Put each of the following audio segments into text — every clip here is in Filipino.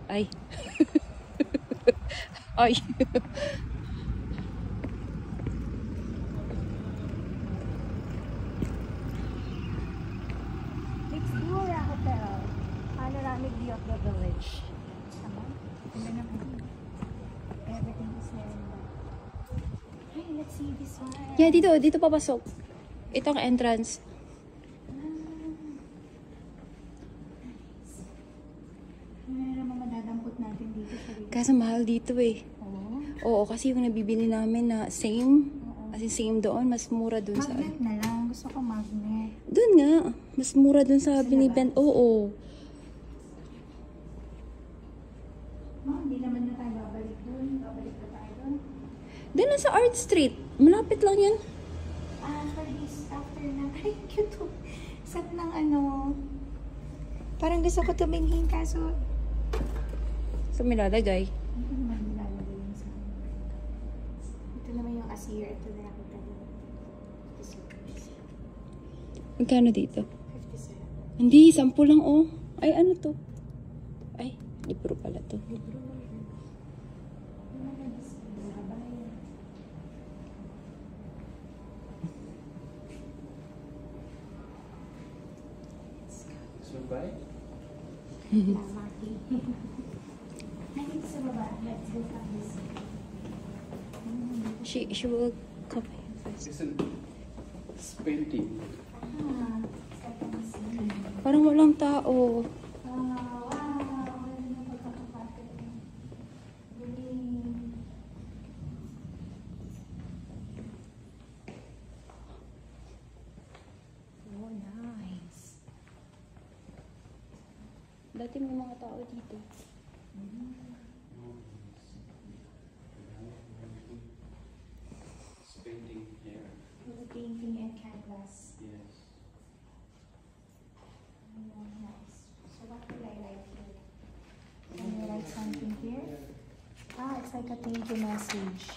Ay. Ay. Explorer Hotel. Panoramic view of the village. Tama? Ganda naman. Everything is there. Hey, let's see this one. Yeah, dito papasok. Ito ang entrance. Ano na naman madadampot natin dito sa dito? Kasi mahal dito eh. Oo. Oo, kasi yung nabibili namin na same. Kasi same doon, mas mura doon sa... Magnet na lang. Gusto ko magnet. Doon nga, mas mura doon sa binibent. Oo. Hindi naman na tayo babalik doon. Babalik na tayo doon. Doon na sa Art Street. Malapit lang yan. For this, after na. Ay, cute to. Set ng ano. Parang gusto ko tumingin kaso. So, may lalagay. Hindi naman nilalagay yun sa akin. Ito naman yung asir. Ito na nakita ko. Magkano dito? 57. Hindi, 10 lang oh. Ay, ano to? Ay, libro pala to. Libro lang yun. Ano na display? Babayan. Survive? Lamaki. Nandito sa baba. Let's go up this. She will come here first. It's painting. Second scene. Parang walang tao. Wow. Ganda ng pagkakapatid. Galing. Oh, nice. Dati may mga tao dito. It's painting here. The painting and canvas. Yes. Oh, nice. So what will I write here? Can you write something here? It's like a thank you message.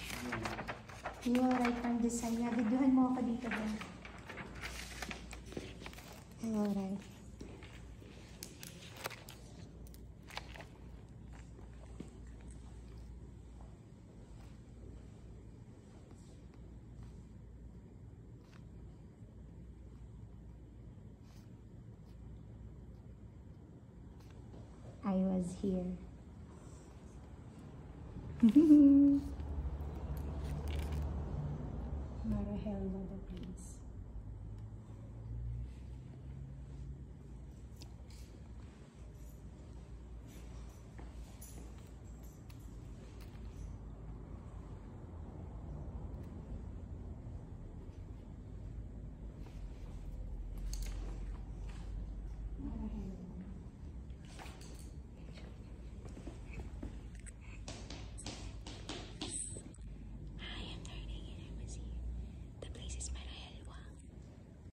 You will write from design. Yeah, videohan mo ako dito ba? Alright. I was here. Not a hell of a place.